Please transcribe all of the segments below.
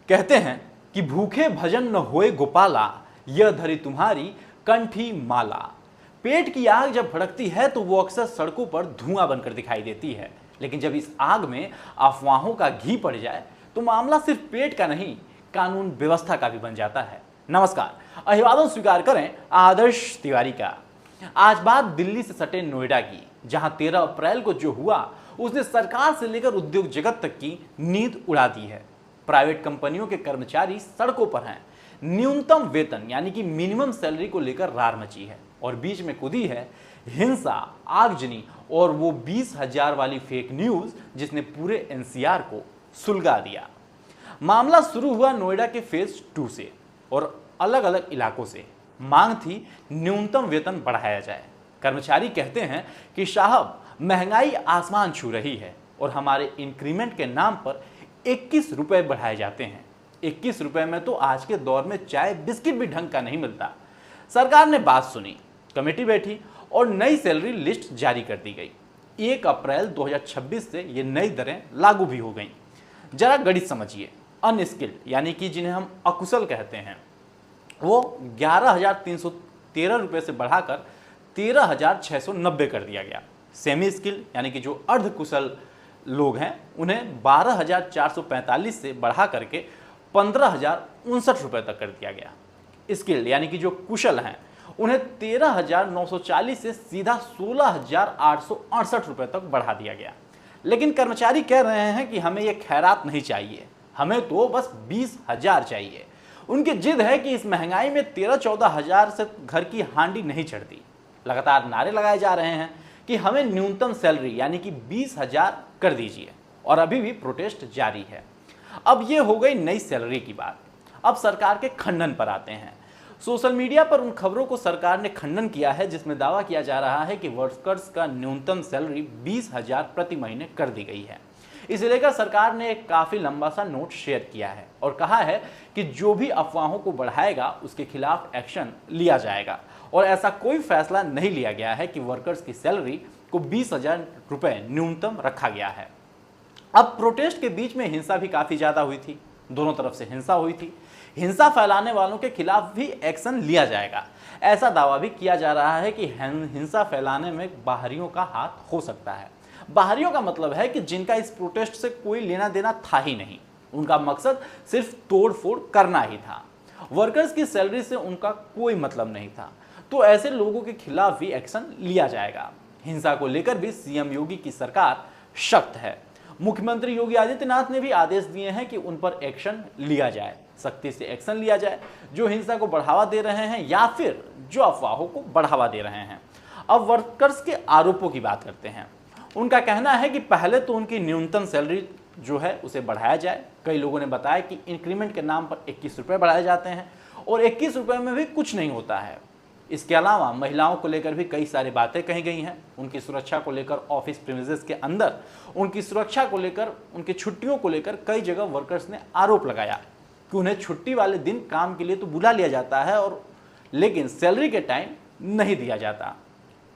कहते हैं कि भूखे भजन न होए गोपाला, यह धरी तुम्हारी कंठी माला। पेट की आग जब भड़कती है तो वो अक्सर सड़कों पर धुआं बनकर दिखाई देती है, लेकिन जब इस आग में अफवाहों का घी पड़ जाए तो मामला सिर्फ पेट का नहीं, कानून व्यवस्था का भी बन जाता है। नमस्कार, अभिवादन स्वीकार करें आदर्श तिवारी का। आज बात दिल्ली से सटे नोएडा की, जहां 13 अप्रैल को जो हुआ उसने सरकार से लेकर उद्योग जगत तक की नींद उड़ा दी है। प्राइवेट कंपनियों के कर्मचारी सड़कों पर हैं, न्यूनतम वेतन यानी कि मिनिमम सैलरी को लेकर रार मची है और बीच में कूदी है हिंसा, आगजनी और वो 20,000 वाली फेक न्यूज जिसने पूरे एनसीआर को सुलगा दिया। मामला शुरू हुआ नोएडा के फेज 2 से और अलग अलग इलाकों से। मांग थी न्यूनतम वेतन बढ़ाया जाए। कर्मचारी कहते हैं कि साहब, महंगाई आसमान छू रही है और हमारे इंक्रीमेंट के नाम पर 21 रुपए बढ़ाए जाते हैं। 21 रुपए में तो आज के दौर में चाय बिस्किट भी ढंग का नहीं मिलता। सरकार ने बात सुनी, कमेटी बैठी और नई सैलरी लिस्ट जारी कर दी गई। 1 अप्रैल 2026 से ये नई दरें लागू भी हो गई। जरा गणित समझिए, अनस्किल्ड यानी कि जिन्हें हम अकुशल कहते हैं, वो 11,313 रुपये से बढ़ाकर 13,690 कर दिया गया। सेमी स्किल्ड यानी कि जो अर्धकुशल लोग हैं उन्हें 12,445 से बढ़ा करके 15,059 रुपये तक कर दिया गया। स्किल्ड यानी कि जो कुशल हैं उन्हें 13,940 से सीधा 16,868 रुपये तक बढ़ा दिया गया। लेकिन कर्मचारी कह रहे हैं कि हमें यह खैरात नहीं चाहिए, हमें तो बस 20,000 चाहिए। उनकी जिद है कि इस महंगाई में 13-14 हज़ार से घर की हांडी नहीं चढ़ती। लगातार नारे लगाए जा रहे हैं कि हमें न्यूनतम सैलरी यानी कि 20,000 कर दीजिए और अभी भी प्रोटेस्ट जारी है। अब ये हो गई नई सैलरी की बात। अब सरकार के खंडन पर आते हैं। सोशल मीडिया पर उन खबरों को सरकार ने खंडन किया है जिसमें दावा किया जा रहा है कि वर्कर्स का न्यूनतम सैलरी 20,000 प्रति महीने कर दी गई है। इसे लेकर सरकार ने एक काफी लंबा सा नोट शेयर किया है और कहा है कि जो भी अफवाहों को बढ़ाएगा उसके खिलाफ एक्शन लिया जाएगा। और ऐसा कोई फैसला नहीं लिया गया है कि वर्कर्स की सैलरी को 20,000 रुपए न्यूनतम रखा गया है। अब प्रोटेस्ट के बीच में हिंसा भी काफी ज्यादा हुई थी, दोनों तरफ से हिंसा हुई थी। हिंसा फैलाने वालों के खिलाफ भी एक्शन लिया जाएगा। ऐसा दावा भी किया जा रहा है कि हिंसा फैलाने में बाहरियों का हाथ हो सकता है। बाहरियों का मतलब है कि जिनका इस प्रोटेस्ट से कोई लेना देना था ही नहीं, उनका मकसद सिर्फ तोड़ फोड़ करना ही था। वर्कर्स की सैलरी से उनका कोई मतलब नहीं था, तो ऐसे लोगों के खिलाफ भी एक्शन लिया जाएगा। हिंसा को लेकर भी सीएम योगी की सरकार सख्त है। मुख्यमंत्री योगी आदित्यनाथ ने भी आदेश दिए हैं कि उन पर एक्शन लिया जाए, सख्ती से एक्शन लिया जाए जो हिंसा को बढ़ावा दे रहे हैं या फिर जो अफवाहों को बढ़ावा दे रहे हैं। अब वर्कर्स के आरोपों की बात करते हैं। उनका कहना है कि पहले तो उनकी न्यूनतम सैलरी जो है उसे बढ़ाया जाए। कई लोगों ने बताया कि इंक्रीमेंट के नाम पर 21 रुपये बढ़ाए जाते हैं और 21 रुपये में भी कुछ नहीं होता है। इसके अलावा महिलाओं को लेकर भी कई सारी बातें कही गई हैं। उनकी सुरक्षा को लेकर ऑफिस प्रीमिसेस के अंदर उनकी सुरक्षा को लेकर, उनकी छुट्टियों को लेकर कई जगह वर्कर्स ने आरोप लगाया कि उन्हें छुट्टी वाले दिन काम के लिए तो बुला लिया जाता है और लेकिन सैलरी के टाइम नहीं दिया जाता।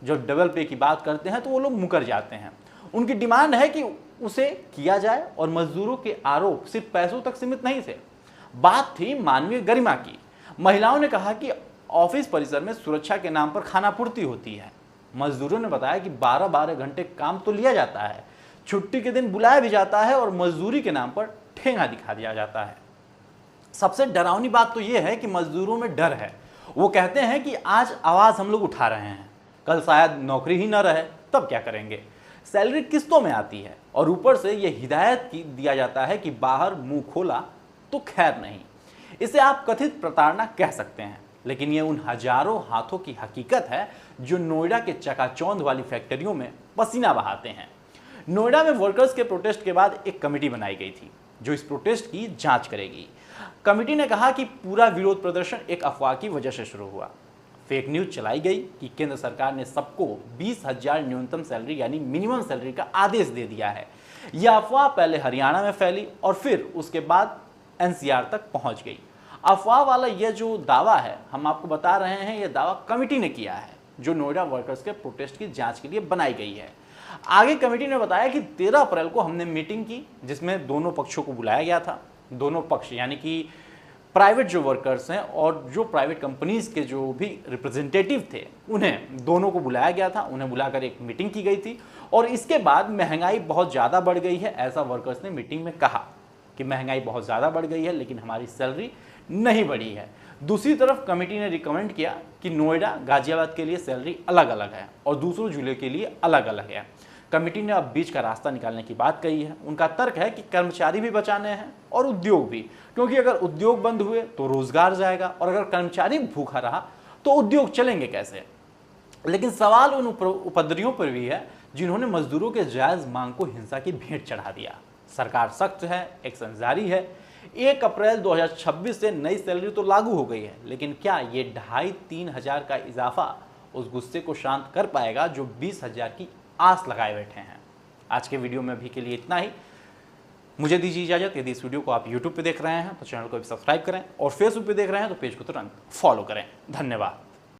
जो डबल पे की बात करते हैं तो वो लोग मुकर जाते हैं। उनकी डिमांड है कि उसे किया जाए और मजदूरों के आरोप सिर्फ पैसों तक सीमित नहीं थे, बात थी मानवीय गरिमा की। महिलाओं ने कहा कि ऑफिस परिसर में सुरक्षा के नाम पर खानापूर्ति होती है। मजदूरों ने बताया कि 12-12 घंटे काम तो लिया जाता है, छुट्टी के दिन बुलाया भी जाता है और मजदूरी के नाम पर ठेंगा दिखा दिया जाता है। सबसे डरावनी बात तो यह है कि मजदूरों में डर है। वो कहते हैं कि आज आवाज हम लोग उठा रहे हैं, कल शायद नौकरी ही न रहे, तब क्या करेंगे। सैलरी किस्तों में आती है और ऊपर से यह हिदायत दिया जाता है कि बाहर मुंह खोला तो खैर नहीं। इसे आप कथित प्रताड़ना कह सकते हैं, लेकिन ये उन हजारों हाथों की हकीकत है जो नोएडा के चकाचौंध वाली फैक्ट्रियों में पसीना बहाते हैं। नोएडा में वर्कर्स के प्रोटेस्ट के बाद एक कमेटी बनाई गई थी जो इस प्रोटेस्ट की जांच करेगी। कमेटी ने कहा कि पूरा विरोध प्रदर्शन एक अफवाह की वजह से शुरू हुआ। फेक न्यूज चलाई गई कि केंद्र सरकार ने सबको 20,000 न्यूनतम सैलरी यानी मिनिमम सैलरी का आदेश दे दिया है। यह अफवाह पहले हरियाणा में फैली और फिर उसके बाद एनसीआर तक पहुंच गई। अफवाह वाला यह जो दावा है, हम आपको बता रहे हैं, यह दावा कमेटी ने किया है जो नोएडा वर्कर्स के प्रोटेस्ट की जांच के लिए बनाई गई है। आगे कमेटी ने बताया कि 13 अप्रैल को हमने मीटिंग की जिसमें दोनों पक्षों को बुलाया गया था। दोनों पक्ष यानी कि प्राइवेट जो वर्कर्स हैं और जो प्राइवेट कंपनीज के जो भी रिप्रेजेंटेटिव थे, उन्हें दोनों को बुलाया गया था। उन्हें बुलाकर एक मीटिंग की गई थी और इसके बाद महंगाई बहुत ज़्यादा बढ़ गई है, ऐसा वर्कर्स ने मीटिंग में कहा कि महंगाई बहुत ज़्यादा बढ़ गई है लेकिन हमारी सैलरी नहीं बढ़ी है। दूसरी तरफ कमेटी ने रिकमेंड किया कि नोएडा, गाजियाबाद के लिए सैलरी अलग अलग है और दूसरों जिलों के लिए अलग अलग है। कमेटी ने अब बीच का रास्ता निकालने की बात कही है। उनका तर्क है कि कर्मचारी भी बचाने हैं और उद्योग भी, क्योंकि अगर उद्योग बंद हुए तो रोजगार जाएगा और अगर कर्मचारी भूखा रहा तो उद्योग चलेंगे कैसे। लेकिन सवाल उन उपद्रवियों पर भी है जिन्होंने मजदूरों के जायज मांग को हिंसा की भेंट चढ़ा दिया। सरकार सख्त है, एक्शन जारी है। 1 अप्रैल 2026 से नई सैलरी तो लागू हो गई है, लेकिन क्या ये 2,500-3 हज़ार का इजाफा उस गुस्से को शांत कर पाएगा जो 20,000 की आस लगाए बैठे हैं। आज के वीडियो में अभी के लिए इतना ही। मुझे दीजिए इजाजत। यदि इस वीडियो को आप YouTube पे देख रहे हैं तो चैनल को भी सब्सक्राइब करें और Facebook पे देख रहे हैं तो पेज को तुरंत फॉलो करें। धन्यवाद।